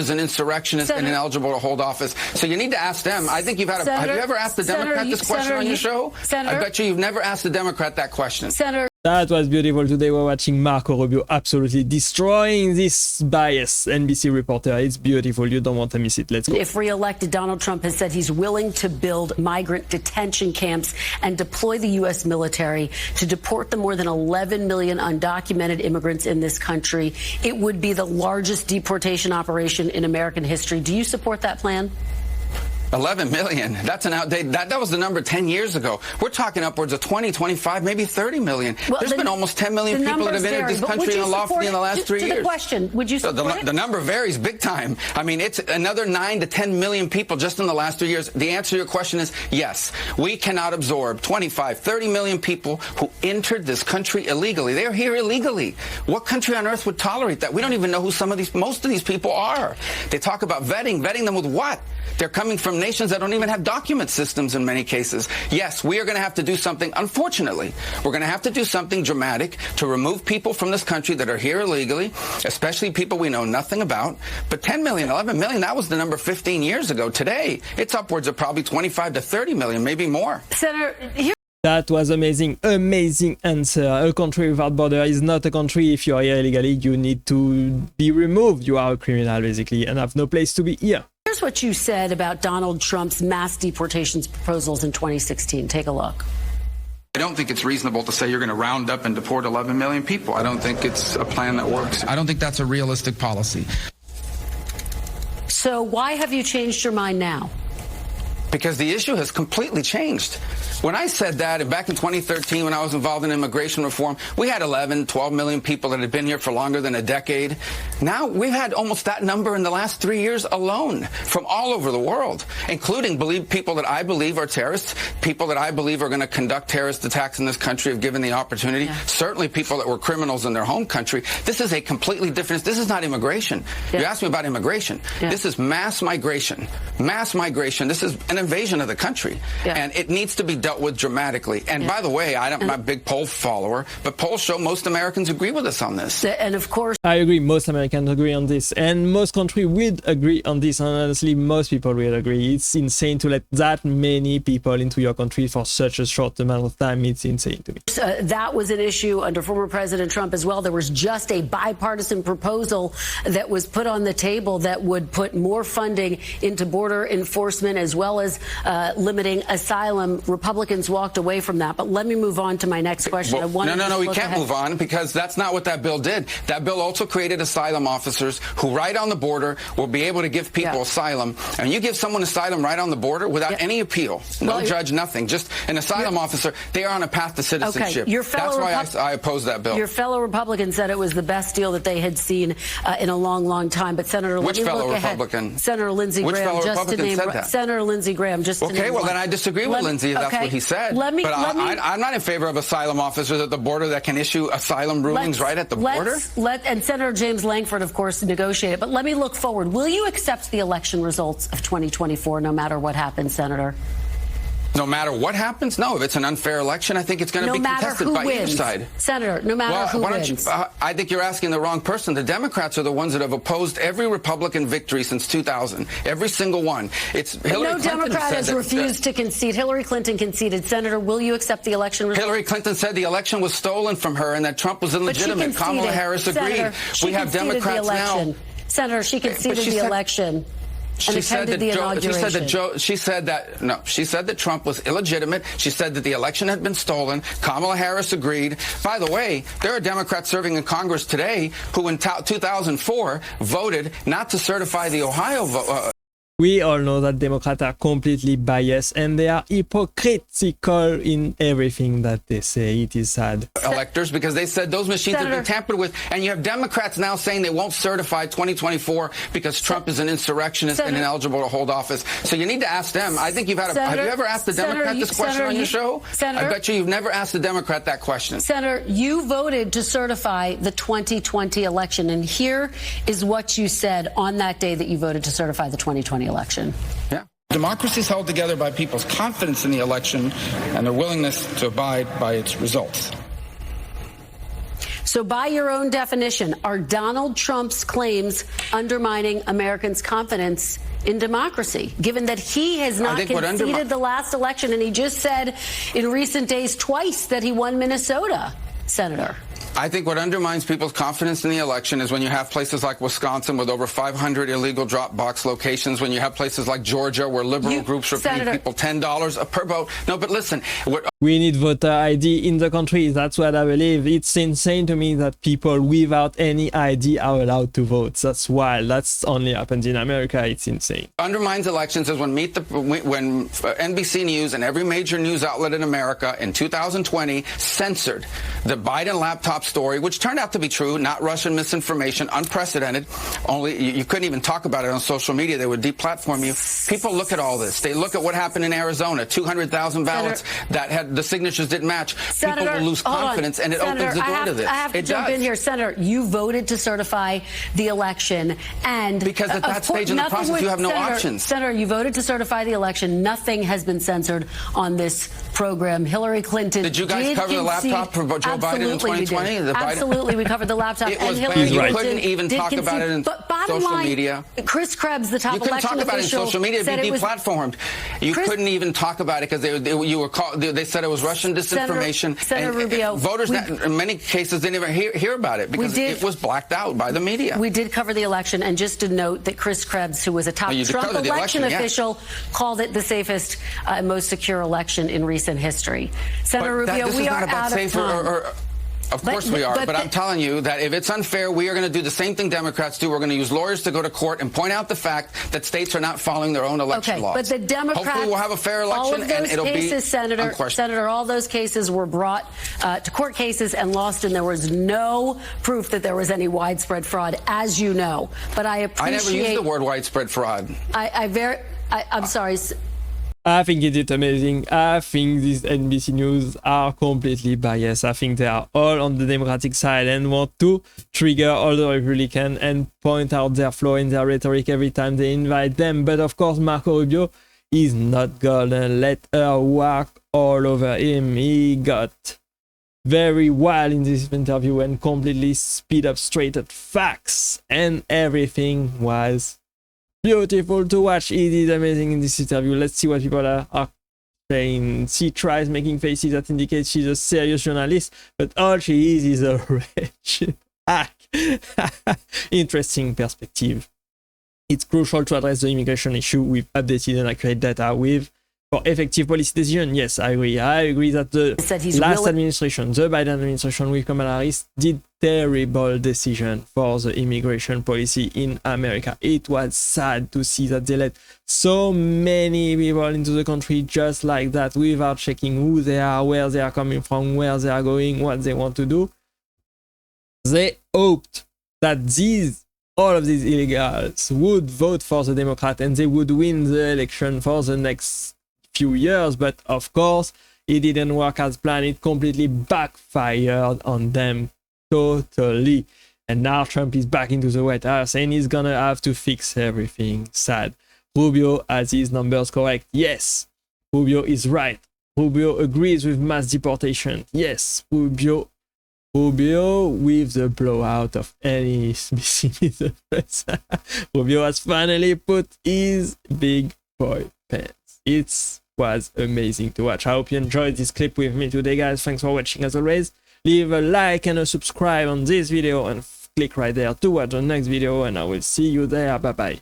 is an insurrectionist and ineligible to hold office. So you need to ask them. I think have you ever asked the Democrat this question on your show? I bet you've never asked the Democrat that question. That was beautiful. Today we're watching Marco Rubio absolutely destroying this bias NBC reporter. It's beautiful. You don't want to miss it. Let's go. If re-elected, Donald Trump has said he's willing to build migrant detention camps and deploy the U.S. military to deport the more than 11 million undocumented immigrants in this country. It would be the largest deportation operation in American history. Do you support that plan? 11 million. That's an outdated. That was the number 10 years ago. We're talking upwards of 20, 25, maybe 30 million. Well, there's been almost 10 million people that have entered this country unlawfully in the last 3 years. To the question, would you support it? The number varies big time. I mean, it's another 9 to 10 million people just in the last 3 years. The answer to your question is yes. We cannot absorb 25, 30 million people who entered this country illegally. They are here illegally. What country on earth would tolerate that? We don't even know who most of these people are. They talk about vetting them with what? They're coming from nations that don't even have document systems in many cases. Yes, we are going to have to do something, unfortunately. We're going to have to do something dramatic to remove people from this country that are here illegally, especially people we know nothing about. But 10 million, 11 million, that was the number 15 years ago. Today, it's upwards of probably 25 to 30 million, maybe more. Senator, that was amazing answer. A country without border is not a country. If you are here illegally, you need to be removed. You are a criminal, basically, and have no place to be here. Here's what you said about Donald Trump's mass deportations proposals in 2016. Take a look. I don't think it's reasonable to say you're going to round up and deport 11 million people. I don't think it's a plan that works. I don't think that's a realistic policy. So why have you changed your mind now? Because the issue has completely changed. When I said that, and back in 2013 when I was involved in immigration reform, we had 11, 12 million people that had been here for longer than a decade. Now we've had almost that number in the last 3 years alone from all over the world, including people that I believe are terrorists, people that I believe are going to conduct terrorist attacks in this country if given the opportunity, certainly people that were criminals in their home country. This is a completely different, this is not immigration. You asked me about immigration. This is mass migration. Mass migration. This is an invasion of the country. And it needs to be dealt with dramatically. And by the way, I'm not a big poll follower, but polls show most Americans agree with us on this. And of course, I agree. Most Americans agree on this, and most countries would agree on this. And honestly, most people will agree. It's insane to let that many people into your country for such a short amount of time. It's insane to me. That was an issue under former President Trump as well. There was just a bipartisan proposal that was put on the table that would put more funding into border enforcement as well as limiting asylum. Republicans walked away from that. But let me move on to my next question. Well, no, we can't move on because that's not what that bill did. That bill also created asylum officers who right on the border will be able to give people asylum. And you give someone asylum right on the border without any appeal, no judge, nothing, just an asylum officer, they are on a path to citizenship. That's why I oppose that bill. Your fellow Republicans said it was the best deal that they had seen in a long, long time. But Senator, which fellow Republican? Senator Lindsey Graham. Which fellow Republican said that? Senator Lindsey Graham. Just okay, well then I disagree with Lindsey. That's what he said. I'm not in favor of asylum officers at the border that can issue asylum rulings right at the border. And Senator James Lankford, of course, negotiated. But let me look forward. Will you accept the election results of 2024, no matter what happens, Senator? No matter what happens? No, if it's an unfair election, I think it's going to be contested by either side. Senator, no matter who wins. I think you're asking the wrong person. The Democrats are the ones that have opposed every Republican victory since 2000. Every single one. It's Hillary Clinton. No Democrat has refused to concede. Hillary Clinton conceded. Senator, will you accept the election results? Hillary Clinton said the election was stolen from her and that Trump was illegitimate. Kamala Harris agreed. We have Democrats now. Senator, she conceded the election. She said that Trump was illegitimate. She said that the election had been stolen. Kamala Harris agreed. By the way, there are Democrats serving in Congress today who in 2004 voted not to certify the Ohio vote. We all know that Democrats are completely biased and they are hypocritical in everything that they say. It is sad. Electors, because they said those machines have been tampered with. And you have Democrats now saying they won't certify 2024 because Trump is an insurrectionist and ineligible to hold office. So you need to ask them. I think have you ever asked the Democrat this question on your show? I bet you've never asked the Democrat that question. Senator, you voted to certify the 2020 election. And here is what you said on that day that you voted to certify the 2020 election. Yeah. Democracy is held together by people's confidence in the election and their willingness to abide by its results. So by your own definition, are Donald Trump's claims undermining Americans' confidence in democracy, given that he has not conceded the last election and he just said in recent days twice that he won Minnesota, Senator? I think what undermines people's confidence in the election is when you have places like Wisconsin with over 500 illegal drop box locations, when you have places like Georgia where liberal groups are paying people $10 per vote. No, but listen. We need voter ID in the country. That's what I believe. It's insane to me that people without any ID are allowed to vote. That's wild. That's only happens in America. It's insane. Undermines elections is when NBC News and every major news outlet in America in 2020 censored the Biden laptop story, which turned out to be true, not Russian misinformation, unprecedented. Only you couldn't even talk about it on social media. They would deplatform you. People look at all this. They look at what happened in Arizona, 200,000 ballots that had the signatures didn't match. People will lose confidence, and it opens the door to this. I have to jump in here. Senator, you voted to certify the election, and because at that stage in the process, you have no options. Senator, you voted to certify the election. Nothing has been censored on this program. Hillary Clinton did you guys cover the laptop for Joe Biden in 2020? Absolutely, we covered the laptop. And Hillary Clinton couldn't even talk about it in social media. Chris Krebs, the top election official, you couldn't talk about it in social media. It'd be deplatformed. You couldn't even talk about it because they said it was Russian disinformation. Senator Rubio, voters in many cases didn't even hear about it because it was blacked out by the media. We did cover the election, and just to note that Chris Krebs, who was a top Trump election official, called it the safest and most secure election in recent history. Senator Rubio, we are out of time. Of course we are, but I'm telling you that if it's unfair, we are going to do the same thing Democrats do. We're going to use lawyers to go to court and point out the fact that states are not following their own election laws. But the Democrats, hopefully we'll have a fair election, and it'll be Senator, all those cases were brought to court cases and lost, and there was no proof that there was any widespread fraud, as you know. But I appreciate. I never used the word widespread fraud. I'm sorry. I think it is amazing. I think these NBC News are completely biased. I think they are all on the Democratic side and want to trigger all the Republicans and point out their flaw in their rhetoric every time they invite them. But of course, Marco Rubio is not gonna let her walk all over him. He got very wild in this interview and completely speed up straight at facts, and everything was beautiful to watch. It is amazing in this interview. Let's see what people are saying. She tries making faces that indicate she's a serious journalist, but all she is a wretched hack. Interesting perspective. It's crucial to address the immigration issue with updated and accurate data for effective policy decision. Yes, I agree. I agree that the last administration, the Biden administration with Kamala Harris, did terrible decision for the immigration policy in America. It was sad to see that they let so many people into the country just like that without checking who they are, where they are coming from, where they are going, what they want to do. They hoped that all of these illegals would vote for the Democrat and they would win the election for the next few years, but of course it didn't work as planned. It completely backfired on them totally, and now Trump is back into the White House and he's gonna have to fix everything. Sad. Rubio has his numbers correct. Yes, Rubio is right. Rubio agrees with mass deportation. Yes, Rubio with the blowout of any SBC. Rubio has finally put his big boy pants. It was amazing to watch. I hope you enjoyed this clip with me today, guys. Thanks for watching as always. Leave a like and a subscribe on this video and click right there to watch the next video, and I will see you there. Bye bye.